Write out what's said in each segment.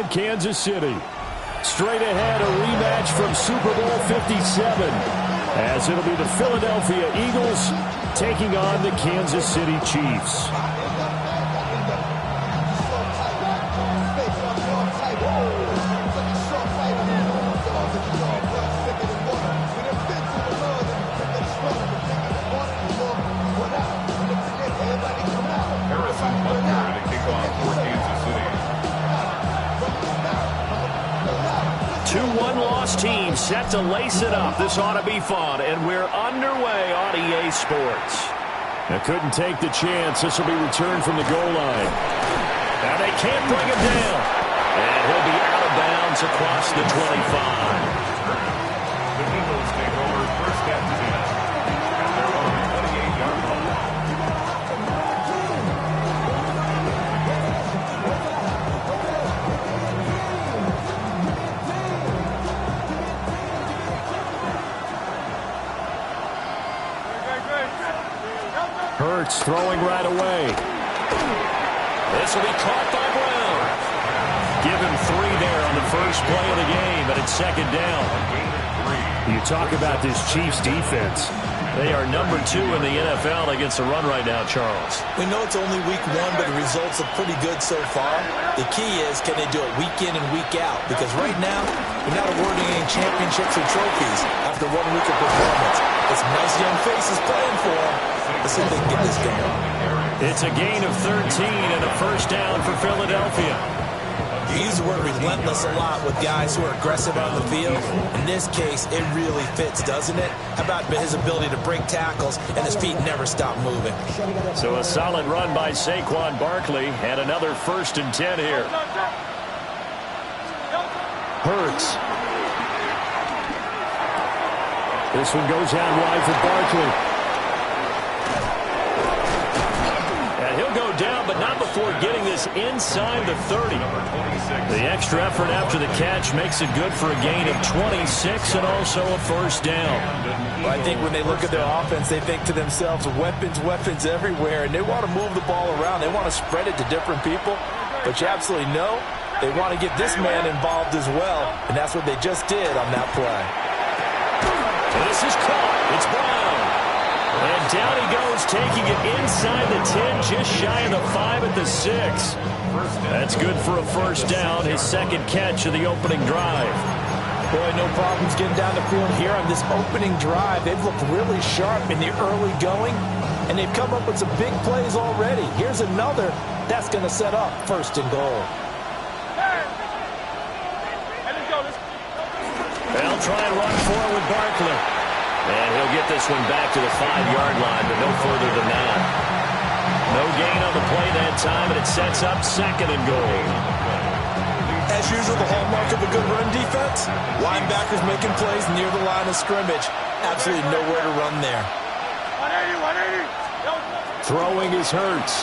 in Kansas City. Straight ahead, a rematch from Super Bowl 57, as it'll be the Philadelphia Eagles taking on the Kansas City Chiefs. Two one-loss teams set to lace it up. This ought to be fun, and we're underway on EA Sports. They couldn't take the chance. This will be returned from the goal line. And they can't bring him down. And he'll be out of bounds across the 25. The Eagles take over first and 10 at their own 28-yard line. Hurts throwing right away. This will be caught by Brown. Give him 3 there on the first play of the game, but it's second down. You talk about this Chiefs defense. They are number 2 in the NFL against the run right now, Charles. We know it's only week 1, but the results look pretty good so far. The key is, can they do it week in and week out? Because right now, we're not awarding any championships or trophies after 1 week of performance. It's nice young faces playing for them. Let's see if they can get this going. It's a gain of 13 and a first down for Philadelphia. You use the word relentless a lot with guys who are aggressive on the field. In this case, it really fits, doesn't it? How about his ability to break tackles and his feet never stop moving? So a solid run by Saquon Barkley and another first and 10 here. Hurts. This one goes out wide for Barkley. He'll go down, but not before getting this inside the 30. The extra effort after the catch makes it good for a gain of 26 and also a first down. Well, I think when they look at their offense, they think to themselves, weapons, weapons everywhere, and they want to move the ball around. They want to spread it to different people, but you absolutely know they want to get this man involved as well, and that's what they just did on that play. This is caught. It's Brown. And down he goes, taking it inside the 10, just shy of the 5 at the 6. That's good for a first down, his second catch of the opening drive. Boy, no problems getting down the field here on this opening drive. They've looked really sharp in the early going, and they've come up with some big plays already. Here's another that's going to set up first and goal. They'll try and run forward with Barkley. And he'll get this one back to the 5-yard line, but no further than that. No gain on the play that time, and it sets up second and goal. As usual, the hallmark of a good run defense, linebackers making plays near the line of scrimmage. Absolutely nowhere to run there. 180. Throwing is Hurts.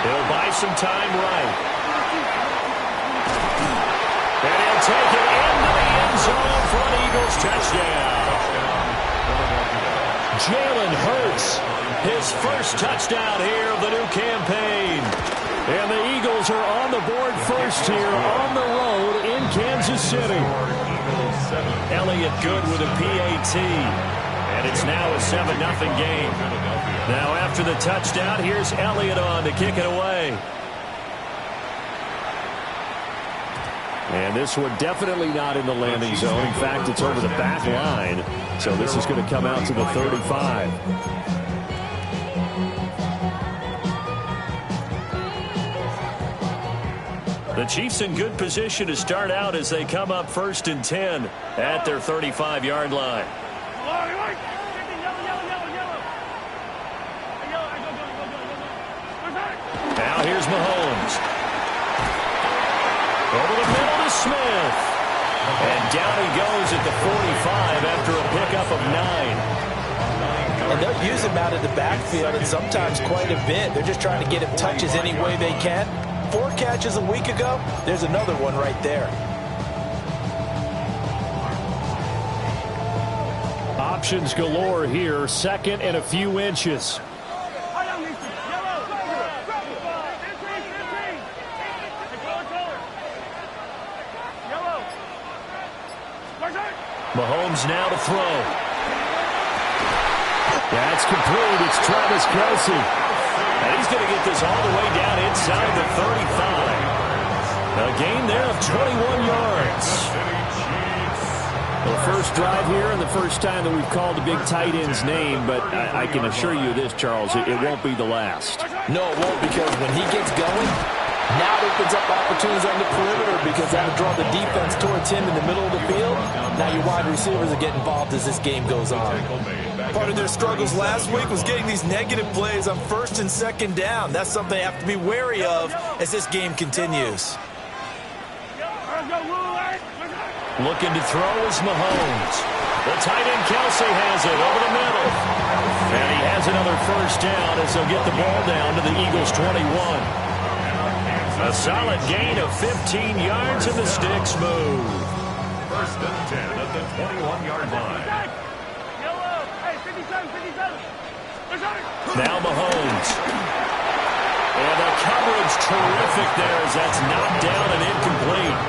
He'll buy some time right. And he'll take it into the end zone for an Eagles touchdown. Jalen Hurts, his first touchdown here of the new campaign. And the Eagles are on the board first here on the road in Kansas City. Elliott good with a PAT. And it's now a 7-0 game. Now after the touchdown, here's Elliott on to kick it away. And this one definitely not in the landing zone. In fact, it's over the back line. So this is going to come out to the 35. The Chiefs in good position to start out as they come up first and 10 at their 35-yard line. Now here's Mahomes. Over the middle to Smith. And down he goes at the 45 after a pickup of 9. And they'll use him out of the backfield, and sometimes quite a bit. They're just trying to get him touches any way they can. 4 catches a week ago. There's another one right there. Options galore here. Second and a few inches. Mahomes now to throw. That's complete. It's Travis Kelce. And he's going to get this all the way down inside the 35. A gain there of 21 yards. The first drive here and the first time that we've called the big tight end's name, but I can assure you this, Charles, it won't be the last. No, it won't, because when he gets going, now it opens up opportunities on the perimeter because that'll draw the defense towards him in the middle of the field. Now your wide receivers are getting involved as this game goes on. Part of their struggles last week was getting these negative plays on first and second down. That's something they have to be wary of as this game continues. Looking to throw is Mahomes. The tight end Kelce has it over the middle. And he has another first down as they'll get the ball down to the Eagles' 21. A solid gain of 15 yards and the sticks move. First and 10 at the 21-yard line. Now Mahomes. And the coverage terrific there as that's knocked down and incomplete.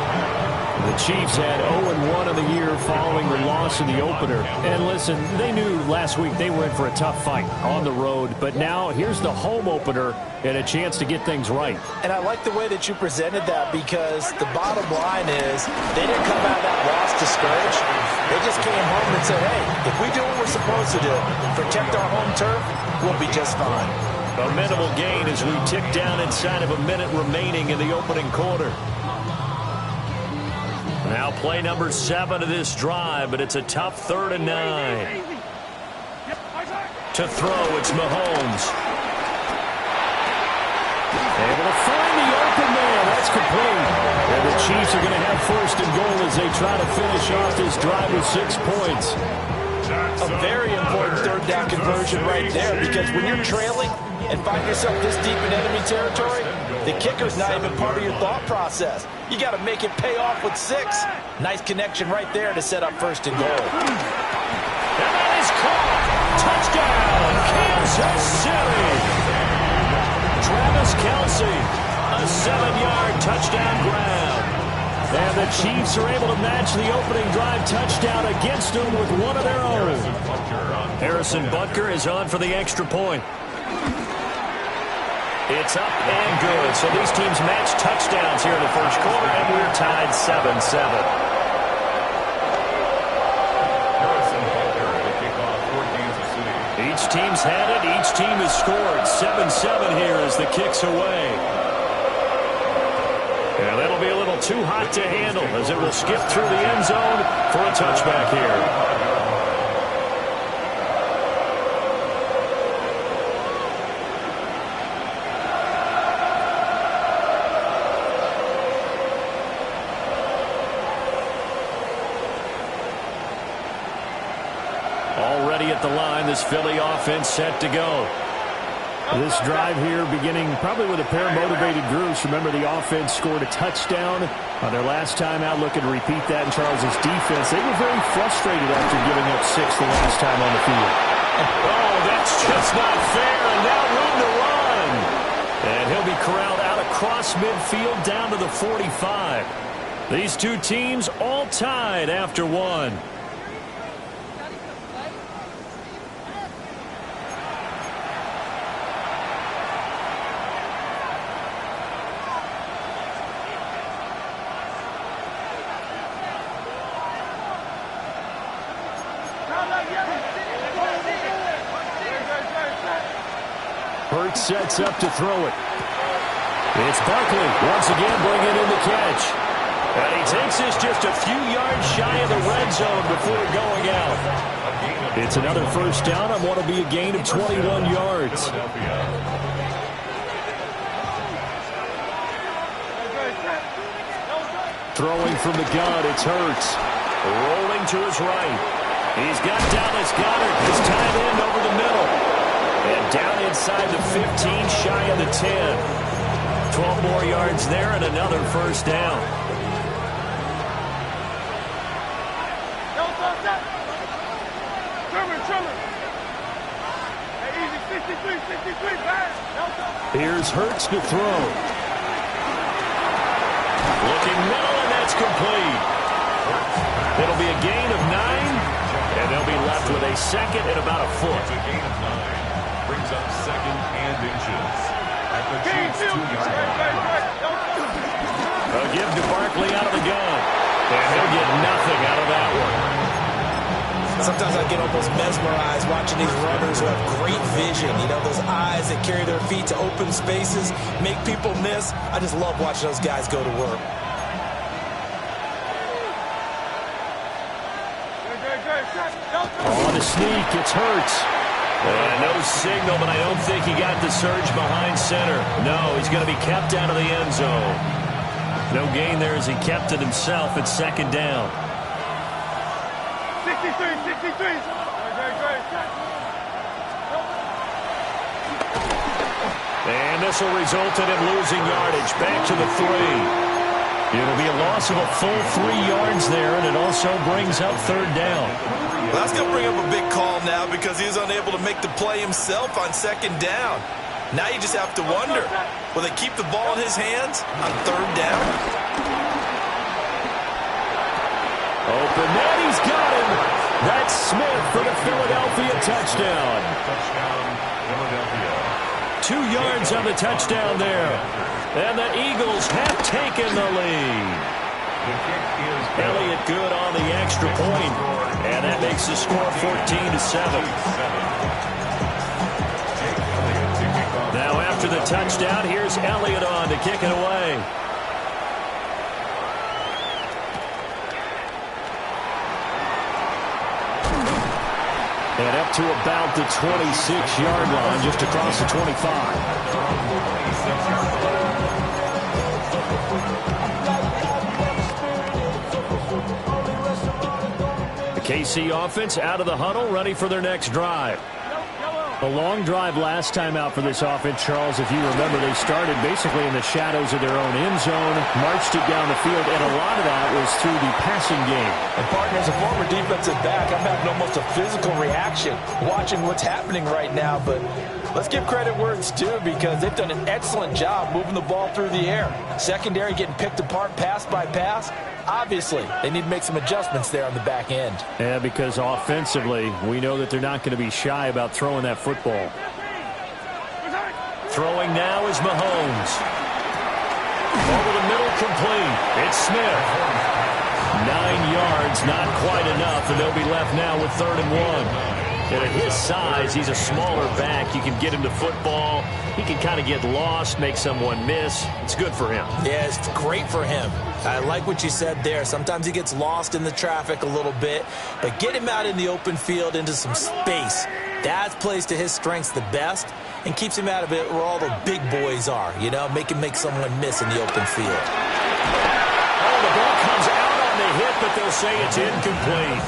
The Chiefs had 0-1 in the year following the loss in the opener. And listen, they knew last week they were in for a tough fight on the road. But now here's the home opener and a chance to get things right. And I like the way that you presented that, because the bottom line is they didn't come out of that loss discouraged. They just came home and said, hey, if we do what we're supposed to do, protect our home turf, we'll be just fine. A minimal gain as we tick down inside of a minute remaining in the opening quarter. Now play number 7 of this drive, but it's a tough 3rd and 9. To throw, it's Mahomes. Able to find the open man. That's complete. And the Chiefs are going to have first and goal as they try to finish off this drive with 6 points. A very important 3rd down conversion right there, because when you're trailing and find yourself this deep in enemy territory, the kicker's not even part of your thought process. You got to make it pay off with 6. Nice connection right there to set up first and goal. And that is caught. Touchdown, Kansas City. Travis Kelce, a 7-yard touchdown grab. And the Chiefs are able to match the opening drive touchdown against them with one of their own. Harrison Butker is on for the extra point. It's up and good. So these teams match touchdowns here in the first quarter, and we're tied 7-7. Each team's had it. Each team has scored. 7-7 here as the kick's away. And that'll be a little too hot to handle as it will skip through the end zone for a touchback here. Already at the line, this Philly offense set to go. This drive here beginning probably with a pair of motivated groups. Remember, the offense scored a touchdown on their last time out. Looking to repeat that in Charles's defense. They were very frustrated after giving up 6 the last time on the field. Oh, that's just not fair, and now room to run. And he'll be corralled out across midfield down to the 45. These two teams all tied after 1. Hurts sets up to throw it. It's Barkley once again bringing in the catch. And he takes this just a few yards shy of the red zone before going out. It's another first down on what will be a gain of 21 yards. Throwing from the gun, it's Hurts. Rolling to his right. He's got Dallas Goedert, his tight end, over the middle. And down inside the 15, shy of the 10. 12 more yards there and another first down. Here's Hurts to throw. Looking middle, and that's complete. It'll be a gain second and about a foot. It's a gain of 9. Brings up second and inches. At the Chiefs' 2-yard line. A give to Barkley out of the gun. And he'll get nothing out of that one. Sometimes I get almost mesmerized watching these runners who have great vision. You know, those eyes that carry their feet to open spaces, make people miss. I just love watching those guys go to work. On the sneak, it's Hurts. No signal, but I don't think he got the surge behind center. No, he's going to be kept out of the end zone. No gain there as he kept it himself at second down. 63. And this will result in him losing yardage. Back to the 3. It'll be a loss of a full 3 yards there, and it also brings up third down. Well, that's going to bring up a big call now because he was unable to make the play himself on second down. Now you just have to wonder, will they keep the ball in his hands on third down? Open man, he's got him. That's Smith for the Philadelphia touchdown. Touchdown, Philadelphia. 2 yards on the touchdown there. And the Eagles have taken the lead. The kick is Elliott good on the extra point. And that makes the score 14-7. Now after the touchdown, here's Elliott on to kick it away. And up to about the 26-yard line, just across the 25. The KC offense out of the huddle, ready for their next drive. A long drive last time out for this offense, Charles. If you remember, they started basically in the shadows of their own end zone, marched it down the field, and a lot of that was through the passing game. And partner, as a former defensive back, I'm having almost a physical reaction watching what's happening right now. But let's give credit where it's due because they've done an excellent job moving the ball through the air. Secondary getting picked apart pass by pass. Obviously, they need to make some adjustments there on the back end. Yeah, because offensively, we know that they're not going to be shy about throwing that football. Throwing now is Mahomes. Over the middle, complete. It's Smith. 9 yards, not quite enough, and they'll be left now with 3rd and 1. And at his size, he's a smaller back. You can get him to football. He can kind of get lost, make someone miss. It's good for him. Yeah, it's great for him. I like what you said there. Sometimes he gets lost in the traffic a little bit, but get him out in the open field into some space. That plays to his strengths the best and keeps him out of it where all the big boys are, you know, make someone miss in the open field. Oh, the ball comes out on the hit, but they'll say it's incomplete.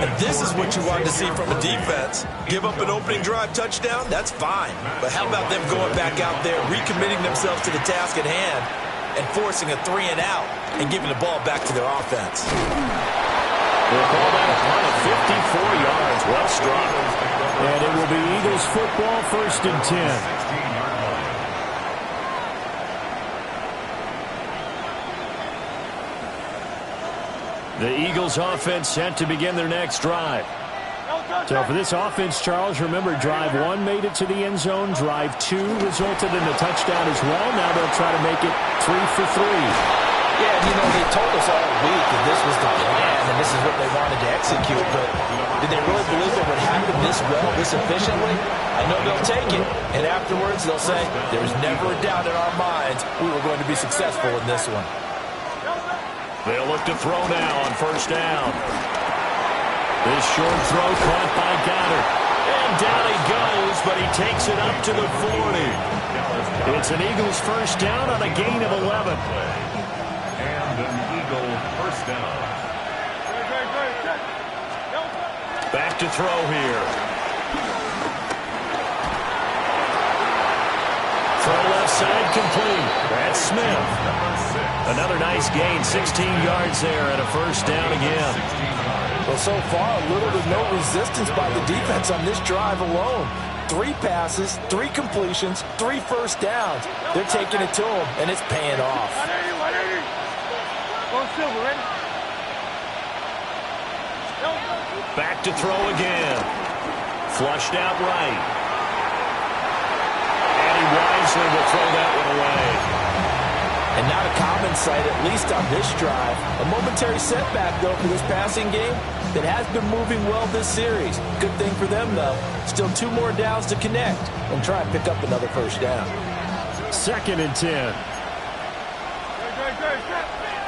And this is what you wanted to see from a defense. Give up an opening drive touchdown, that's fine. But how about them going back out there, recommitting themselves to the task at hand, and forcing a 3 and out and giving the ball back to their offense. We'll call that a punt of 54 yards. Well struck. And it will be Eagles football, 1st and 10. The Eagles offense set to begin their next drive. So for this offense, Charles, remember, drive 1 made it to the end zone. Drive 2 resulted in a touchdown as well. Now they'll try to make it 3 for 3. Yeah, you know, they told us all week that this was the plan and this is what they wanted to execute, but did they really believe it would happen this well, this efficiently? I know they'll take it, and afterwards they'll say, there was never a doubt in our minds we were going to be successful in this one. They'll look to throw now on 1st down. This short throw caught by Goddard. And down he goes, but he takes it up to the 40. It's an Eagles 1st down on a gain of 11. And an Eagle 1st down. Back to throw here. Throw left side complete. That's Smith. Another nice gain, 16 yards there and a 1st down again. Well, so far, little to no resistance by the defense on this drive alone. 3 passes, 3 completions, 3 1st downs. They're taking it to them, and it's paying off. Back to throw again. Flushed out right. And he wisely will throw that one away. And not a common sight, at least on this drive. A momentary setback, though, for this passing game that has been moving well this series. Good thing for them, though. Still 2 more downs to connect and try and pick up another first down. 2nd and 10.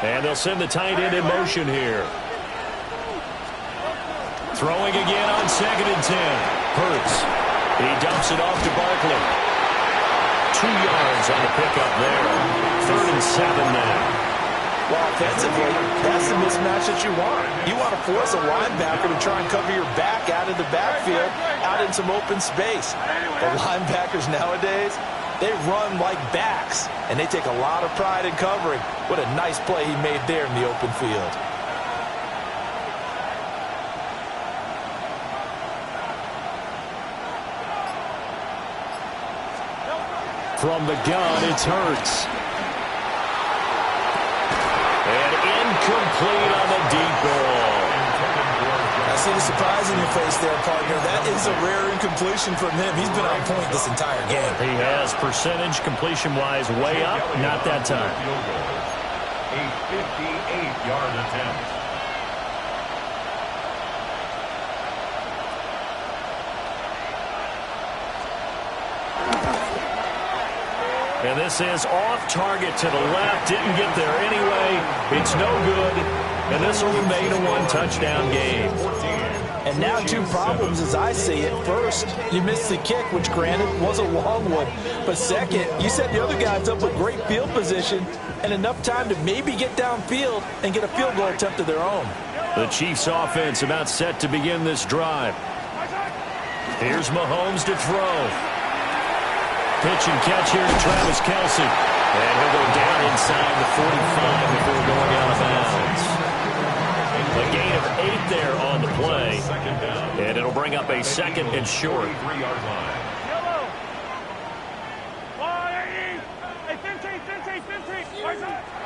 And they'll send the tight end in motion here. Throwing again on 2nd and 10. Hurts. He dumps it off to Barkley. 2 yards on the pickup there. 3rd and 7 now. Well, offensively, that's the mismatch that you want. You want to force a linebacker to try and cover your back out of the backfield, out in some open space. The linebackers nowadays, they run like backs, and they take a lot of pride in covering. What a nice play he made there in the open field. From the gun, it's Hurts. And incomplete on the deep ball. I see the surprise in your face there, partner. That is a rare incompletion from him. He's been on point this entire game. He has percentage completion-wise way up. Not that time. A 58-yard attempt. And this is off target to the left. Didn't get there anyway. It's no good. And this will remain a 1-touchdown game. And now 2 problems as I see it. First, you missed the kick, which granted was a long one. But second, you set the other guys up with great field position and enough time to maybe get downfield and get a field goal attempt of their own. The Chiefs offense about set to begin this drive. Here's Mahomes to throw. Pitch and catch here to Travis Kelce. And he'll go down inside the 45 before going out of bounds. A gain of 8 there on the play. And it'll bring up a 2nd and short.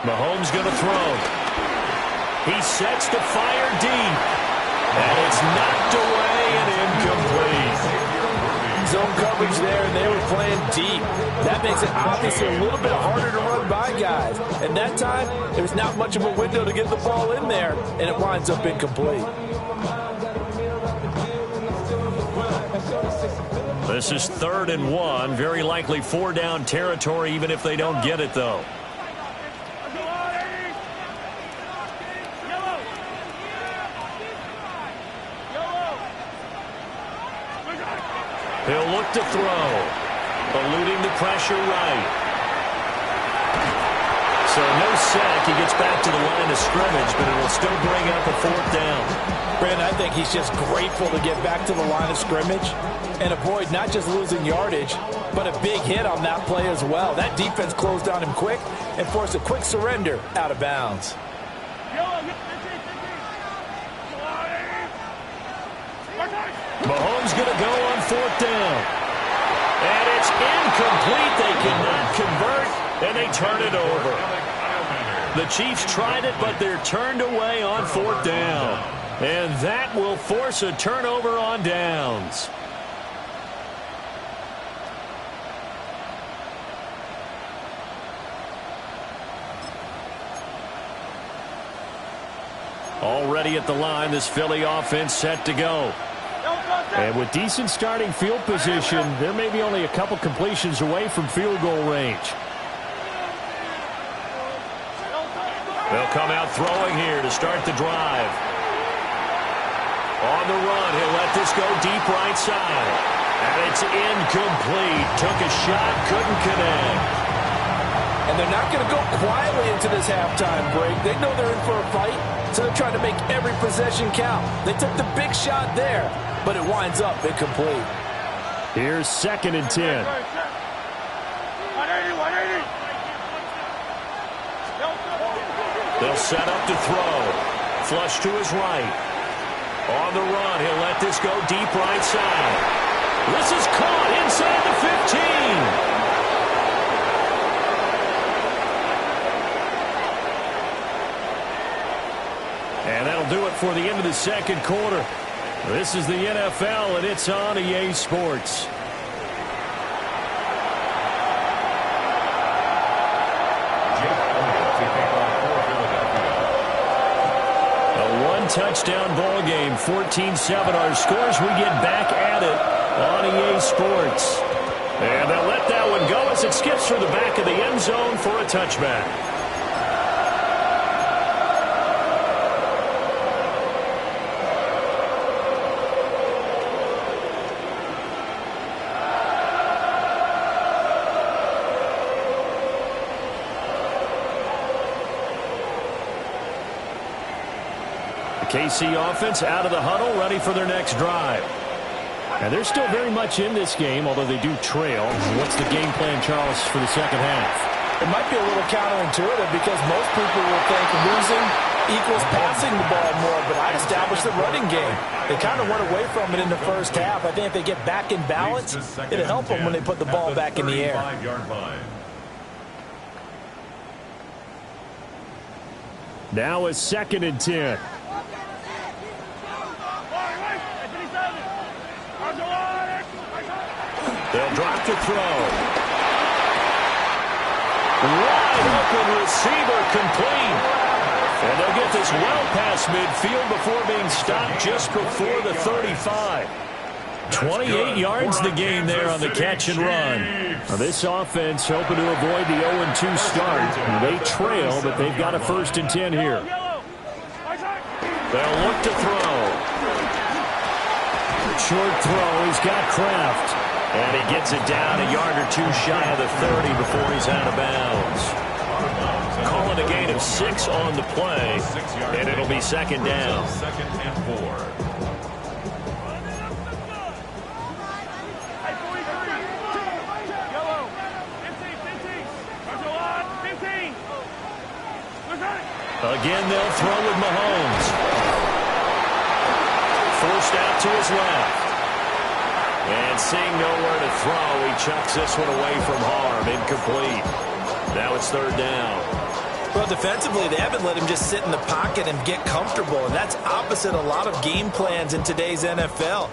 Mahomes going to throw. He sets to fire deep. And it's knocked away and incomplete. Zone coverage there, and they were playing deep. That makes it obviously a little bit harder to run by guys. And that time, there's not much of a window to get the ball in there, and it winds up incomplete. This is 3rd and 1. Very likely 4-down territory, even if they don't get it, though. He'll look to throw. Eluding the pressure right. So no sack. He gets back to the line of scrimmage, but it will still bring up a 4th down. Brandon, I think he's just grateful to get back to the line of scrimmage and avoid not just losing yardage, but a big hit on that play as well. That defense closed on him quick and forced a quick surrender out of bounds. Mahomes going to go on 4th down. And it's incomplete. They cannot convert, and they turn it over. The Chiefs tried it, but they're turned away on 4th down. And that will force a turnover on downs. Already at the line, this Philly offense set to go. And with decent starting field position, there may be only a couple completions away from field goal range. They'll come out throwing here to start the drive. On the run, he'll let this go deep right side. And it's incomplete. Took a shot, couldn't connect. And they're not going to go quietly into this halftime break. They know they're in for a fight, so they're trying to make every possession count. They took the big shot there, but it winds up incomplete. Here's 2nd and 10. They'll set up to throw. Flush to his right. On the run, he'll let this go deep right side. This is caught inside the 15. And that'll do it for the end of the second quarter. This is the NFL, and it's on EA Sports. A one-touchdown ball game, 14-7 our scores. We get back at it on EA Sports. And they'll let that one go as it skips through the back of the end zone for a touchback. KC offense out of the huddle, ready for their next drive. And they're still very much in this game, although they do trail. What's the game plan, Charles, for the second half? It might be a little counterintuitive because most people will think losing equals passing the ball more, but I established the running game. They kind of went away from it in the first half. I think if they get back in balance, it'll help them when they put the ball back in the air. Now a 2nd and 10. They'll drop to throw. Wide open receiver complete. And they'll get this well past midfield before being stopped just before the 35. 28 yards the gain there on the catch and run. Now this offense hoping to avoid the 0-2 start. They trail, but they've got a 1st and 10 here. They'll look to throw. Short throw. He's got Kraft. And he gets it down a yard or 2 shy of the 30 before he's out of bounds. Calling a gain of 6 on the play, and it'll be 2nd down. 2nd and 4. Again, they'll throw with Mahomes. Forced out to his left. And seeing nowhere to throw, he chucks this one away from harm. Incomplete. Now it's 3rd down. Well, defensively, they haven't let him just sit in the pocket and get comfortable, and that's opposite a lot of game plans in today's NFL.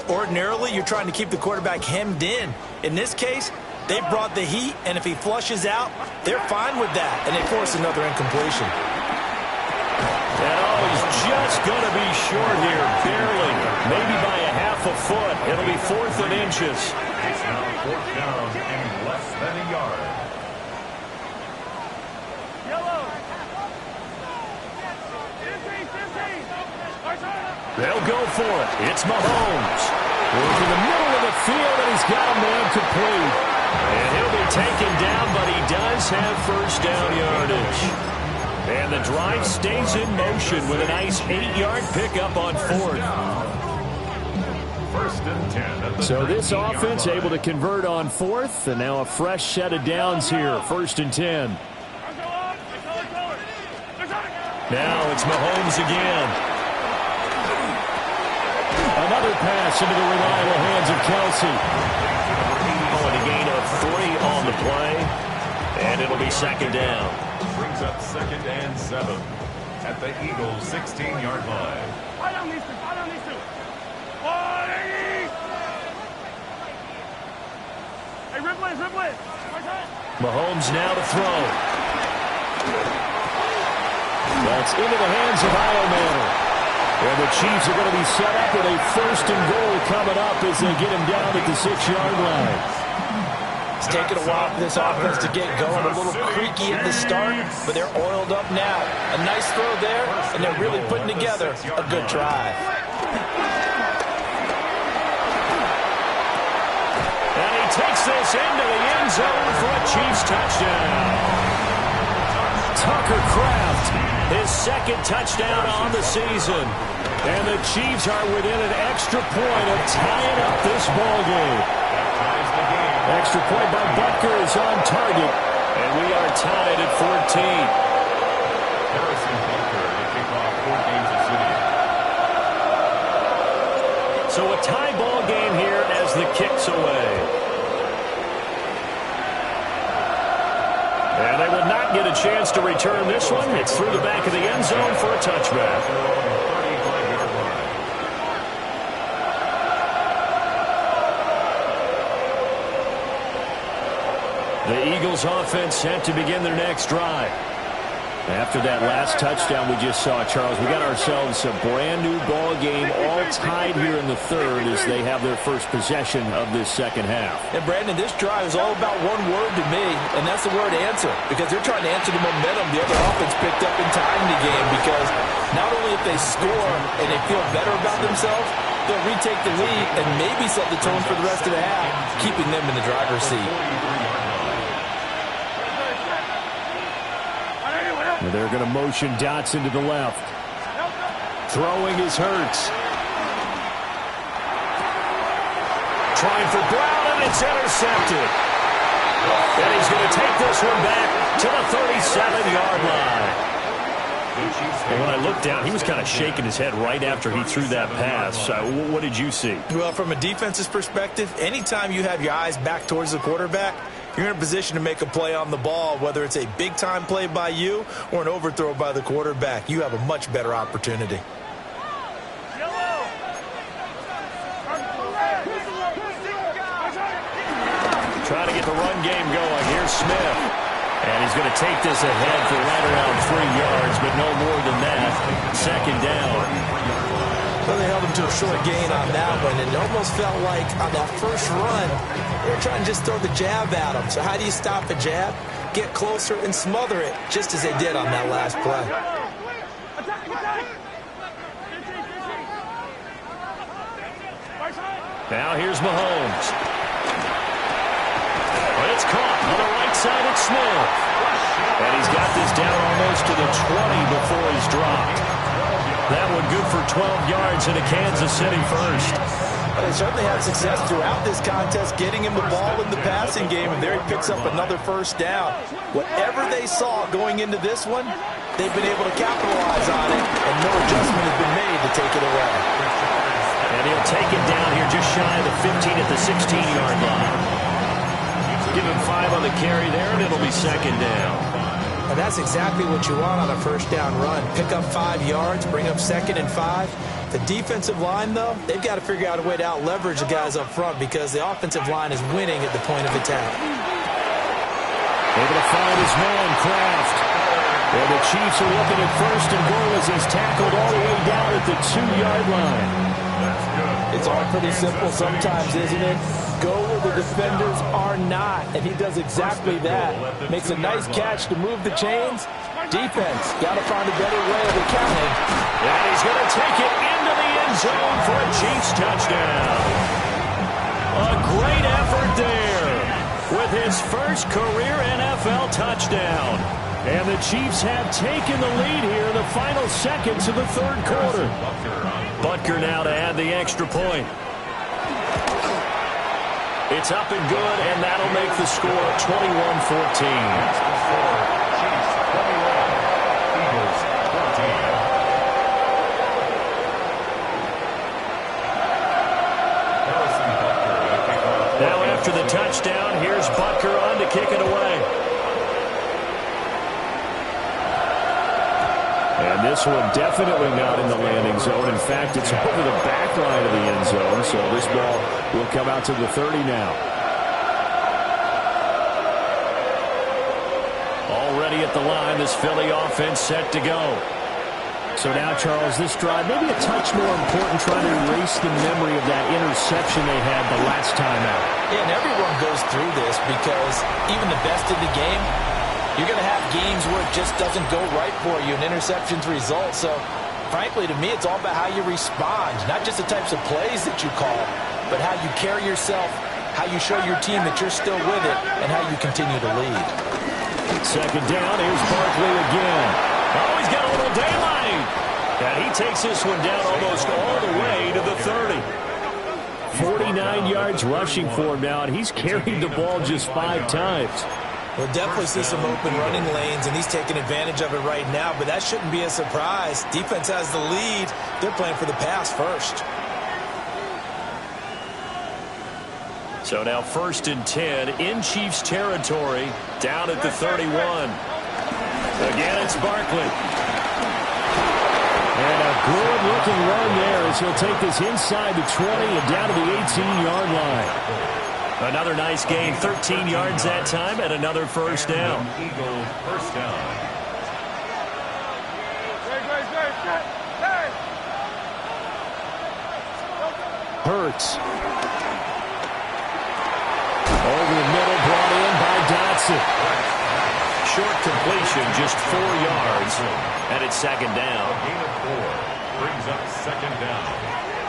Ordinarily, you're trying to keep the quarterback hemmed in. In this case, they brought the heat, and if he flushes out, they're fine with that, and they force another incompletion. And he's just going to be short here, barely, maybe by a half a foot. It'll be 4th and inches. It's now 4th down and less than a yard. They'll go for it. It's Mahomes. Goes to the middle of the field, and he's got a man complete. And he'll be taken down, but he does have 1st down yardage. And the drive stays in motion with a nice 8-yard pickup on 4th. 1st and 10. So this offense able to convert on 4th, and now a fresh set of downs here. 1st and 10. Now it's Mahomes again. Another pass into the reliable hands of Kelsey. Oh, and a gain of 3 on the play, and it'll be 2nd down. Brings up 2nd and 7 at the Eagles' 16-yard line. Mahomes now to throw. That's into the hands of Iomanner. And the Chiefs are going to be set up with a 1st and goal coming up as they get him down at the 6-yard line. It's taken a while for this offense to get going. A little creaky at the start, but they're oiled up now. A nice throw there, and they're really putting together a good drive. And he takes this into the end zone for a Chiefs touchdown. Tucker Kraft, his 2nd touchdown on the season. And the Chiefs are within an extra point of tying up this ball game. Extra point by Butker is on target, and we are tied at 14. Harrison Butker to kick off 4 games of city. So a tie ball game here as the kick's away. And they will not get a chance to return this one. It's through the back of the end zone for a touchback. Eagles offense set to begin their next drive. After that last touchdown we just saw, Charles, we got ourselves a brand-new ball game, all tied here in the third as they have their first possession of this second half. And, Brandon, this drive is all about one word to me, and that's the word answer, because they're trying to answer the momentum the other offense picked up in tying the game, because not only if they score and they feel better about themselves, they'll retake the lead and maybe set the tone for the rest of the half, keeping them in the driver's seat. They're going to motion Dotson to the left. Throwing is Hurts. Trying for Brown, and it's intercepted. And he's going to take this one back to the 37-yard line. And when I looked down, he was kind of shaking his head right after he threw that pass. What did you see? Well, from a defense's perspective, anytime you have your eyes back towards the quarterback, you're in a position to make a play on the ball, whether it's a big-time play by you or an overthrow by the quarterback. You have a much better opportunity. Trying to get the run game going. Here's Smith. And he's going to take this ahead for right around 3 yards, but no more than that. Second down. Well, they held him to a short gain on that one, and it almost felt like on that first run, they were trying to just throw the jab at him. So how do you stop a jab? Get closer and smother it, just as they did on that last play. Now here's Mahomes. But it's caught on the right side. It's Smith. And he's got this down almost to the 20 before he's dropped. That one good for 12 yards in a Kansas City first. They certainly had success throughout this contest, getting him the ball in the passing game, and there he picks up another first down. Whatever they saw going into this one, they've been able to capitalize on it, and no adjustment has been made to take it away. And he'll take it down here just shy of the 15 at the 16-yard line. Give him 5 on the carry there, and it'll be second down. And that's exactly what you want on a first down run. Pick up 5 yards, bring up 2nd and 5. The defensive line, though, they've got to figure out a way to out-leverage the guys up front because the offensive line is winning at the point of attack. Able to find his man, Kraft. And the Chiefs are looking at first and goal as he's tackled all the way down at the 2-yard line. It's all pretty simple sometimes, isn't it? Go where the defenders are not, and he does exactly that. Makes a nice catch to move the chains. Defense, got to find a better way of accounting. And he's going to take it into the end zone for a Chiefs touchdown. A great effort there with his first career NFL touchdown. And the Chiefs have taken the lead here in the final seconds of the third quarter. Butker now to add the extra point. It's up and good, and that'll make the score 21-14. Now after the touchdown, here's Butker on to kick it away. And this one definitely not in the landing zone. In fact, it's over the back line of the end zone. So this ball will come out to the 30 now. Already at the line, this Philly offense set to go. So now, Charles, this drive maybe a touch more important, trying to erase the memory of that interception they had the last time out. Yeah, and everyone goes through this because even the best in the game, you're going to have games where it just doesn't go right for you, and interceptions result. So, frankly, to me, it's all about how you respond, not just the types of plays that you call, but how you carry yourself, how you show your team that you're still with it, and how you continue to lead. Second down, here's Barkley again. Oh, he's got a little daylight. And he takes this one down almost all the way to the 30. 49 yards rushing for him now, and he's carried the ball just 5 times. We'll definitely see some open running lanes, and he's taking advantage of it right now, but that shouldn't be a surprise. Defense has the lead. They're playing for the pass first. So now 1st and 10 in Chiefs territory, down at the 31. Again, it's Barkley. And a good-looking run there as he'll take this inside the 20 and down to the 18-yard line. Another nice gain, 13 yards that time, and another first down. Eagles first down. Hurts. Over the middle, brought in by Dotson. Short completion, just 4 yards, and it's second down. A gain of 4 brings up second down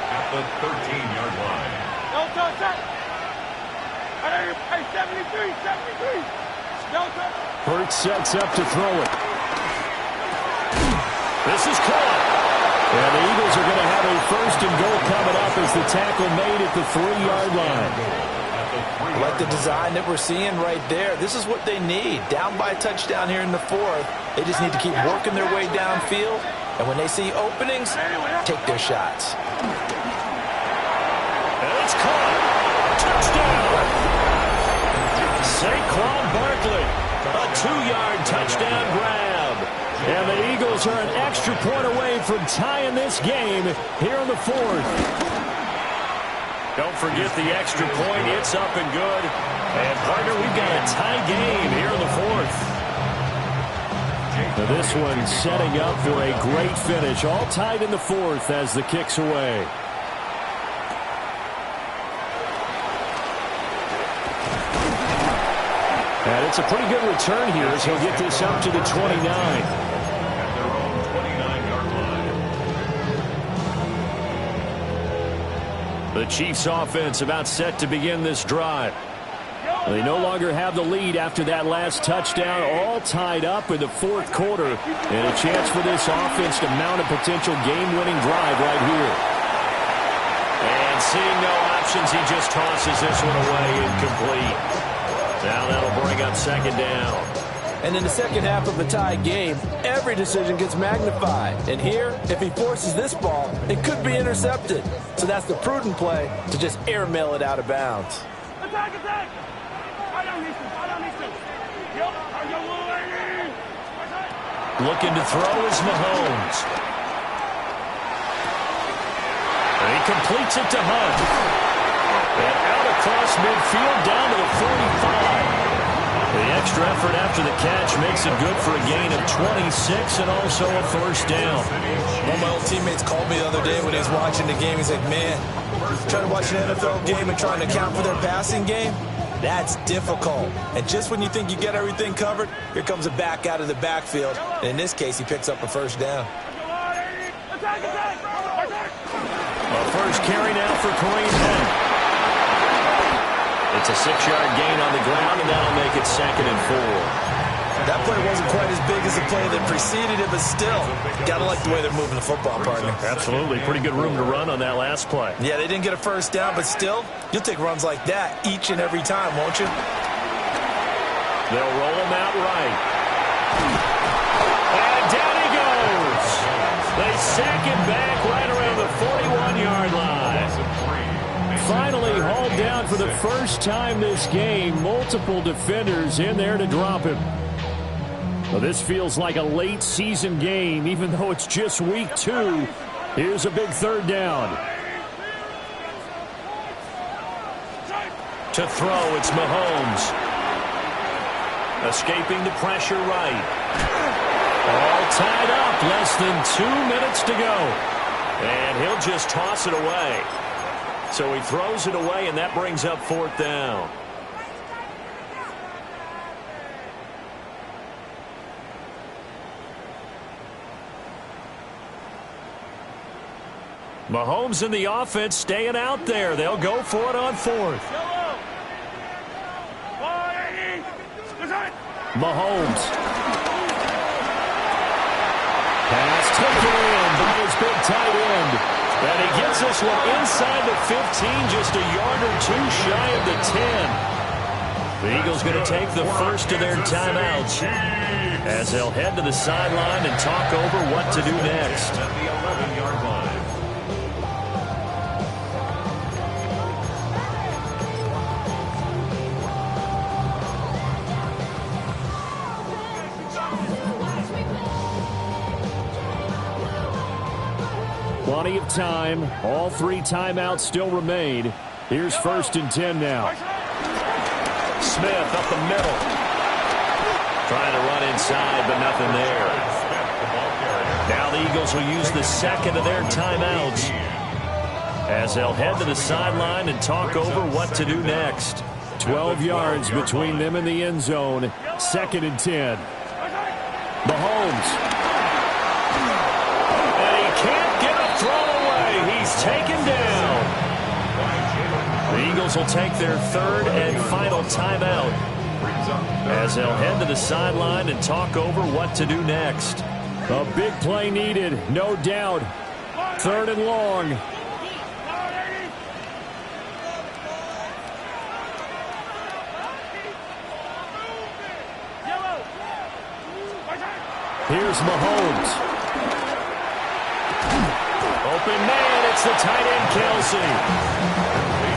at the 13-yard line. Don't touch that. Hey, 73. Don't touch. Hurts sets up to throw it. This is caught. And the Eagles are going to have a first and goal coming up as the tackle made at the 3-yard line. I like the design that we're seeing right there. This is what they need. Down by a touchdown here in the 4th. They just need to keep working their way downfield. And when they see openings, take their shots. And it's caught. Touchdown. Saquon Barkley. A 2-yard touchdown grab. And the Eagles are an extra point away from tying this game here in the 4th. Don't forget the extra point. It's up and good. And, partner, we've got a tie game here in the 4th. Now this one setting up for a great finish. All tied in the 4th as the kick's away. And it's a pretty good return here as he'll get this up to the 29. The Chiefs offense about set to begin this drive. They no longer have the lead after that last touchdown, all tied up in the 4th quarter, and a chance for this offense to mount a potential game-winning drive right here. And seeing no options, he just tosses this one away, incomplete. Now that'll bring up second down. And in the second half of a tie game, every decision gets magnified. And here, if he forces this ball, it could be intercepted. So that's the prudent play to just airmail it out of bounds. Attack! Looking to throw is Mahomes. And he completes it to Hunt. And out across midfield down to the 45. The extra effort after the catch makes it good for a gain of 26 and also a first down. One of my old teammates called me the other day when he was watching the game. He's like, man, trying to watch an NFL game and trying to account for their passing game, that's difficult. And just when you think you get everything covered, here comes a back out of the backfield. And in this case, he picks up a first down. A first carry now for Kareem Hunt. It's a 6-yard gain on the ground, and that'll make it second and 4. That play wasn't quite as big as the play that preceded it, but still, got to like the way they're moving the football, partner. Absolutely. Pretty good room to run on that last play. Yeah, they didn't get a first down, but still, you'll take runs like that each and every time, won't you? They'll roll him out right. And down he goes. They sack him back right around the 41-yard line. Finally hauled down for the first time this game. Multiple defenders in there to drop him. Well, this feels like a late season game, even though it's just week 2. Here's a big third down. To throw, it's Mahomes. Escaping the pressure right. All tied up, less than 2 minutes to go. And he'll just toss it away. So he throws it away, and that brings up fourth down. Mahomes and the offense staying out there. They'll go for it on fourth. Mahomes. Pass taken in by his big tight end. And he gets this one inside the 15, just a yard or two shy of the 10. The Eagles going to take the first of their timeouts as they'll head to the sideline and talk over what to do next. At the 11-yard line. Plenty of time. All 3 timeouts still remain. Here's 1st and 10 now. Smith up the middle. Trying to run inside, but nothing there. Now the Eagles will use the second of their timeouts as they'll head to the sideline and talk over what to do next. 12 yards between them and the end zone. 2nd and 10. Mahomes. And he can't get a throw away. He's taken down. The Eagles will take their 3rd and final timeout as they'll head to the sideline and talk over what to do next. A big play needed, no doubt. 3rd and long. Here's Mahomes. Open man, it's the tight end, Kelsey.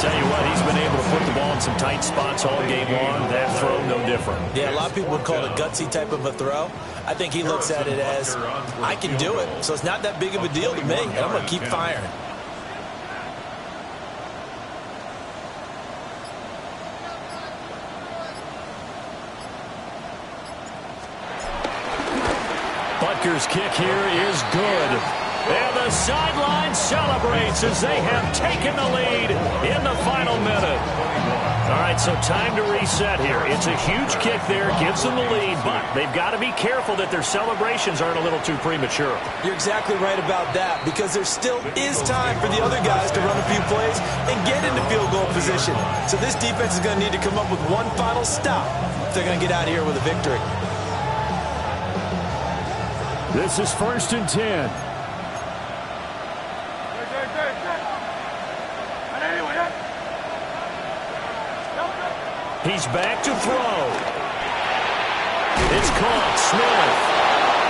Tell you what, he's been able to put the ball in some tight spots all game long. That throw, no different. Yeah, a lot of people would call it a gutsy type of a throw. I think he looks at it as, I can do it, so it's not that big of a deal to me, and I'm going to keep firing. Butker's kick here is good. And the sideline celebrates as they have taken the lead in the final minute. All right, so time to reset here. It's a huge kick there, gives them the lead, but they've got to be careful that their celebrations aren't a little too premature. You're exactly right about that, because there still is time for the other guys to run a few plays and get into field goal position. So this defense is going to need to come up with one final stop if they're going to get out of here with a victory. This is 1st and 10. He's back to throw. It's caught. Smith.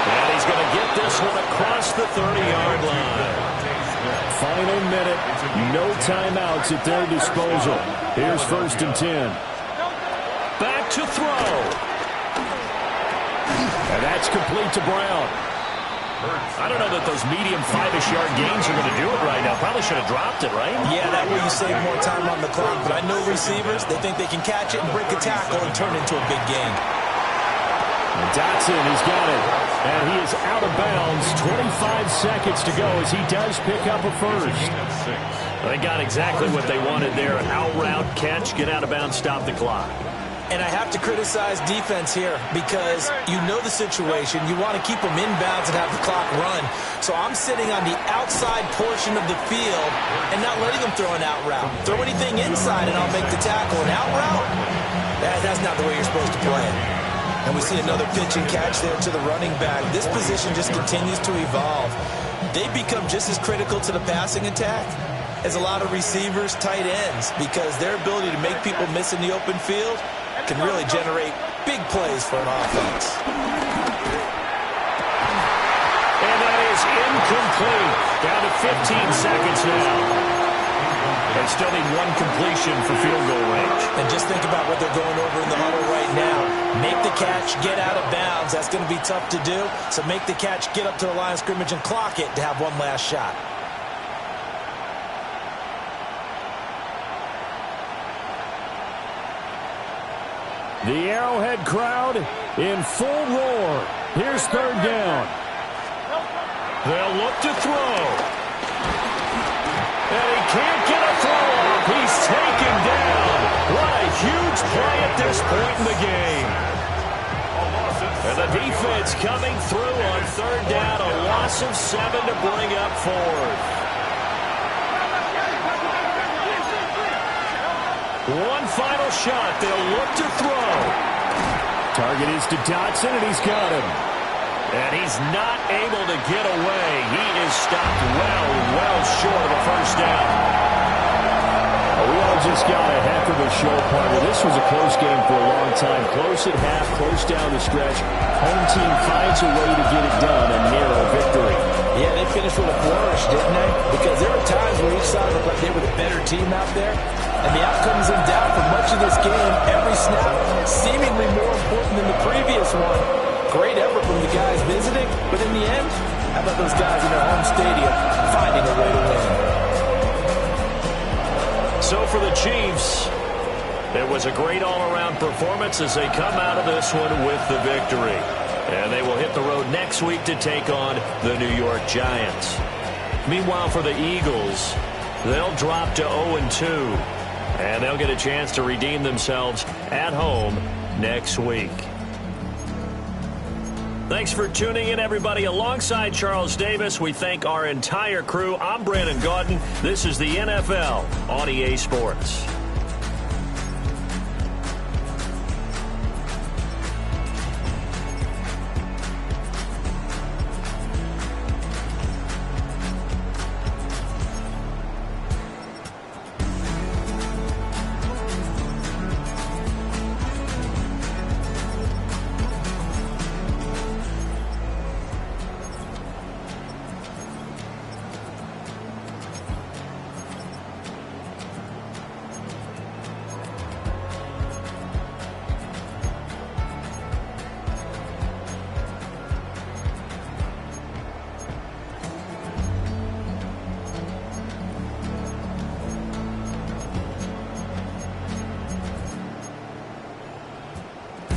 And he's going to get this one across the 30-yard line. Final minute. No timeouts at their disposal. Here's 1st and 10. Back to throw. And that's complete to Brown. I don't know that those medium 5-ish yard gains are going to do it right now. Probably should have dropped it, right? Yeah, that way you save more time on the clock. But I know receivers, they think they can catch it and break a tackle and turn it into a big gain. Dotson has got it. And he is out of bounds. 25 seconds to go as he does pick up a first. They got exactly what they wanted there. Out route, catch, get out of bounds, stop the clock. And I have to criticize defense here because you know the situation. You want to keep them inbounds and have the clock run. So I'm sitting on the outside portion of the field and not letting them throw an out route. Throw anything inside and I'll make the tackle. An out route? That's not the way you're supposed to play it. And we see another pitch and catch there to the running back. This position just continues to evolve. They become just as critical to the passing attack as a lot of receivers, tight ends, because their ability to make people miss in the open field can really generate big plays for an offense. And that is incomplete. Down to 15 seconds now. They still need one completion for field goal range. And just think about what they're going over in the huddle right now. Make the catch, get out of bounds. That's going to be tough to do. So make the catch, get up to the line of scrimmage, and clock it to have one last shot. The Arrowhead crowd in full roar. Here's 3rd down. They'll look to throw. And he can't get a throw off. He's taken down. What a huge play at this point in the game. And the defense coming through on 3rd down. A loss of 7 to bring up 4th. One final shot. They'll look to throw. Target is to Dotson, and he's got him. And he's not able to get away. He is stopped well short of a first down. We all just got a heck of a show, partner. This was a close game for a long time. Close at half, close down the stretch. Home team finds a way to get it done, a narrow victory. Yeah, they finished with a flourish, didn't they? Because there were times where each side looked like they were the better team out there. And the outcomes in doubt for much of this game. Every snap seemingly more important than the previous one. Great effort from the guys visiting, but in the end, how about those guys in their home stadium finding a way to win? So for the Chiefs, It was a great all-around performance as they come out of this one with the victory. And they will hit the road next week to take on the New York Giants. Meanwhile, for the Eagles, they'll drop to 0-2. And they'll get a chance to redeem themselves at home next week. Thanks for tuning in, everybody. Alongside Charles Davis, we thank our entire crew. I'm Brandon Gaudin. This is the NFL on EA Sports.